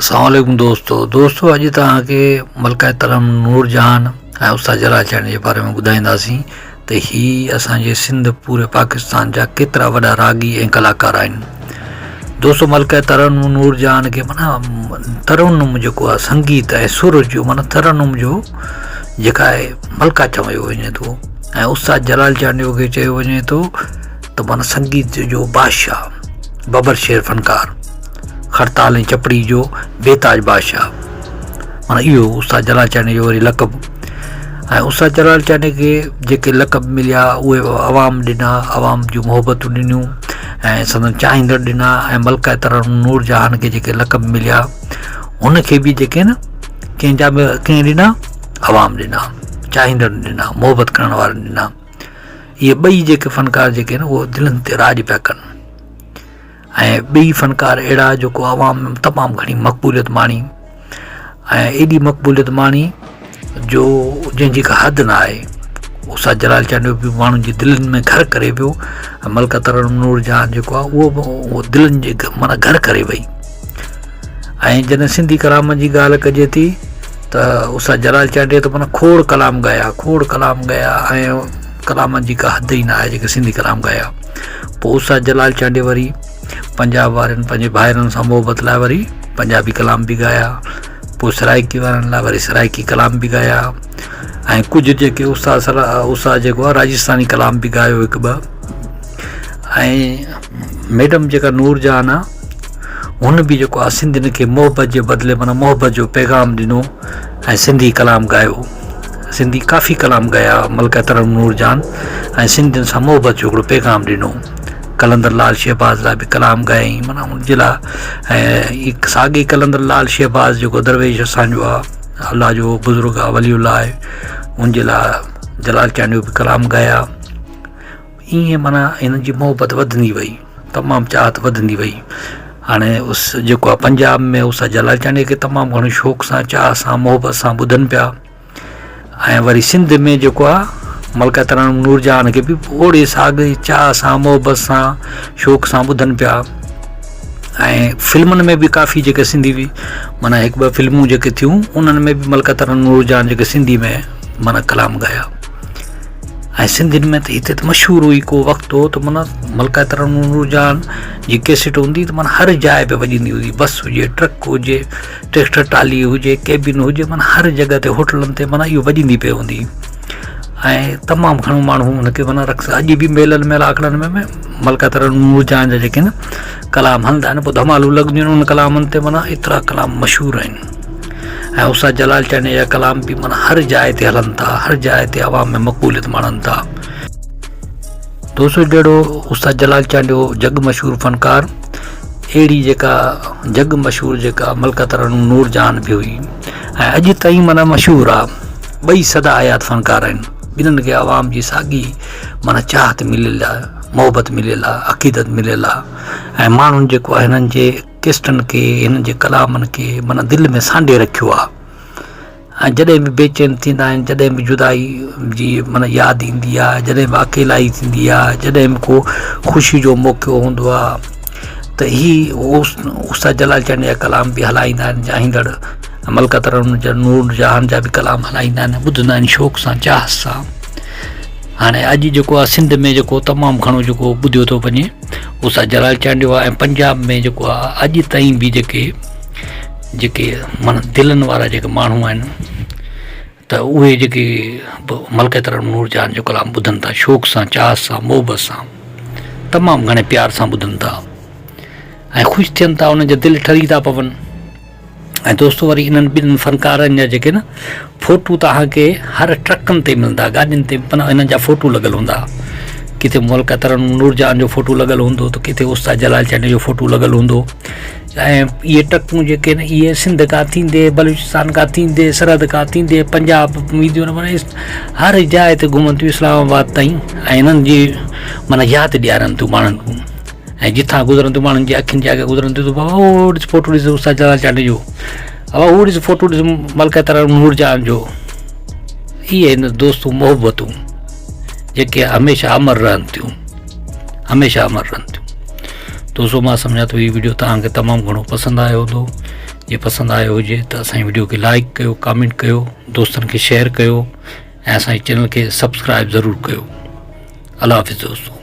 अस्सलामुअलैकुम दोस्तों अॼु तव्हांखे मलका तरम नूरजहान ऐं उस्ताद जलाल चांडी जे बारे में ॿुधाईंदासीं त ही असांजे सिंध पूरे पाकिस्तान जा केतिरा वॾा रागी ऐं कलाकार आहिनि। दोस्तों मलका तरम नूरजहान खे माना तरन्नुम जेको आहे संगीत ऐं सुर जो माना तरन्नुम जो जेका आहे मलका चयो वञे थो ऐं उस्ताद जलाल चांडी खे चयो वञे थो त माना संगीत जो बादशाह बबर शेर फनकार खड़ताल ऐं चपड़ी जो बेताज बादशाह माना इहो उस्ताद जलाल चांडी जो वरी लक़ब। ऐं उस्ताद जलाल चांडी खे जेके लक़ब मिलिया उहे अवाम ॾिना, अवाम जूं मोहबतूं ॾिनियूं ऐं संदन चाहींदड़ ॾिना। ऐं मलका तरम नूरजहान खे जेके लक़ब मिलिया हुनखे बि जेके न कंहिं ॾिना, अवाम ॾिना, चाहींदड़ ॾिना, मोहबत करण वारनि ॾिना। इहे ॿई जेके फ़नकार जेके न उहे दिलनि ते राज पिया कनि ऐं ॿई फ़नकार अहिड़ा जेको आवाम में तमामु घणी मक़बूलियत माणी ऐं एॾी मक़बूलियत माणी जो जंहिंजी का हद न आहे। उस्ताद जलाल चांडी बि माण्हुनि जी दिलनि में घर करे पियो ऐं मलका तरम नूरजहान जेको आहे उहो दिलनि जे माना घर करे वई। ऐं जॾहिं सिंधी कलाम जी ॻाल्हि कजे थी त उस्ताद जलाल चांडी त माना खोड़ कलाम ॻाया ऐं कलाम जी का हद ई न आहे जेके सिंधी कलाम ॻाया। पोइ उस्ताद जलाल चांडी वरी पंजाब वारनि पंहिंजे भाइरनि सां मोहबत लाइ वरी पंजाबी कलाम बि ॻाया। पोइ सराइकी वारनि लाइ वरी सराइकी कलाम बि ॻाया ऐं कुझु जेके उस्ताद जेको आहे राजस्थानी कलाम बि ॻायो हिकु ॿ। ऐं मैडम जेका नूरजहान आहे हुन बि जेको आहे सिंधियुनि खे मोहबत जे बदिले माना मोहबत जो पैगाम ॾिनो ऐं सिंधी कलाम ॻायो। सिंधी काफ़ी कलाम ॻाया मलका तरम नूरजहान ऐं सिंधियुनि सां मोहबत जो हिकिड़ो पैगाम ॾिनो। कलंदर लाल शहबाज़ लाइ बि कलाम ॻायईं माना हुनजे लाइ। ऐं हिकु साॻी कलंदर लाल शहबाज़ जेको दरवेश असांजो आहे, अल्लाह जो बुज़ुर्ग आहे, वलीउल्लाह आहे, हुनजे लाइ जलाल चांडी बि कलाम ॻाया। ईअं माना हिन जी मोहबत वधंदी वई, तमामु चाहत वधंदी वई। हाणे जेको आहे पंजाब में उस्ताद जलाल चांडी खे तमामु घणो शौक़ु सां, चाह सां, मोहबत सां ॿुधनि पिया। ऐं वरी सिंध में जेको आहे मलका तरम नूरजहान खे बि ओड़े साॻी चाह सां, मोहबत सां, शौक़ सां ॿुधनि पिया। ऐं फिल्मुनि में बि काफ़ी जेके सिंधी बि माना हिकु ॿ फिल्मूं जेके थियूं उन्हनि में बि मलका तरम नूरजहान जेके सिंधी में माना कलाम ॻाया। ऐं सिंधियुनि में त हिते त मशहूरु हुई, को वक़्तु हो त माना मलका तरम नूरजहान जी कैसेट हूंदी त माना हर जाइ पे वॼंदी हुई। बस हुजे, ट्रक हुजे, ट्रैक्टर ट्राली हुजे, कैबिन हुजे, माना हर जॻह ते होटलनि ते माना इहो वॼंदी पई हूंदी। ऐं तमामु घणो माण्हू हुनखे माना रक्स अॼु बि मेलनि में आखड़नि में मलका तरम नूरजहान जा जेके न कलाम हलंदा आहिनि, पोइ धमालूं लॻंदियूं आहिनि उन कलामनि ते। माना एतिरा कलाम मशहूरु आहिनि ऐं उस्ताद जलाल चांडी जा कलाम बि माना हर जाइ ते हलनि था, हर जाइ ते आवाम में मक़बूलियत माणनि था। दोस्तों जहिड़ो उस्ताद जलाल चांडी जग मशहूरु फ़नकार, अहिड़ी जेका जग मशहूरु जेका मलका तरम नूरजहान बि हुई ऐं अॼु ताईं माना मशहूरु आहे। ॿई सदा आयात फ़नकार आहिनि, ॿिन्हिनि खे आवाम जी साॻी माना चाहत मिलियल आहे, मोहबत मिलियल आहे, अक़ीदत मिलियल आहे। ऐं माण्हुनि जेको आहे हिननि जे किस्टनि खे, हिननि जे कलामनि खे माना दिलि में सांडे रखियो आहे। ऐं जॾहिं बि बेचैन थींदा आहिनि, जॾहिं बि जुदाई जी माना यादि ईंदी आहे, जॾहिं बि अकेलाई थींदी आहे, जॾहिं बि को ख़ुशी जो मौक़ो हूंदो आहे त उस्ताद जलाल चांडी जा कलाम बि हलाईंदा आहिनि चाहींदड़। मलका तरम नूरजहान जा बि कलाम हलाईंदा आहिनि, ॿुधंदा आहिनि शौक़ सां, चाह सां। हाणे अॼु जेको आहे सिंध में जेको तमामु घणो जेको ॿुधियो थो वञे उस्ताद जलाल चांडी आहे। ऐं पंजाब में जेको आहे अॼु ताईं बि जेके माना दिलनि वारा जेके माण्हू आहिनि त उहे जेके मलका तरम नूरजहान जो कलाम ॿुधनि था शौक़ सां, चाह सां, मोहबत सां, तमामु घणे प्यार सां ॿुधनि था ऐं ख़ुशि थियनि था, उन्हनि जा दिलि ठरी था पवनि। ऐं दोस्तों वरी इन्हनि ॿिन्हिनि फ़नकारनि जा जेके न फ़ोटू तव्हांखे हर ट्रकनि ते मिलंदा, गाॾियुनि ते माना हिननि जा फ़ोटू लॻल हूंदा। किथे मलका तरम नूरजहान जो फ़ोटू लॻल हूंदो त किथे उस्ताद जलाल चांडी जो फ़ोटू लॻल हूंदो। ऐं इहे ट्रकूं जेके न इहे सिंध खां थींदे, बलूचिस्तान खां थींदे, सरहद खां थींदे पंजाब ईंदियूं न, माना हर जाइ ते घुमनि थियूं इस्लामाबाद ताईं। ऐं हिननि जी माना यादि ॾियारनि थियूं माण्हुनि खे। ऐं जिथां गुज़रनि थियूं माण्हुनि जी अखियुनि जे अॻे गुज़रनि थियूं त बाबा उहो ॾिस फ़ोटू ॾिस उस्ताद जलाल चांडी जो, बाबा उहो ॾिस फ़ोटू ॾिस मलका तरम नूरजहान जो। इहे आहिनि दोस्तूं मोहबतूं जेके हमेशह अमर रहनि थियूं, हमेशह अमर रहनि थियूं। दोस्तों मां सम्झा थो हीअ वीडियो तव्हांखे तमामु घणो पसंदि आयो हूंदो। जे पसंदि आयो हुजे त असांजी वीडियो खे लाइक कयो, कमेंट कयो, दोस्तनि खे शेयर कयो ऐं असांजे चैनल खे सब्सक्राइब ज़रूरु कयो। अल्लाह हाफ़िज़ दोस्तों।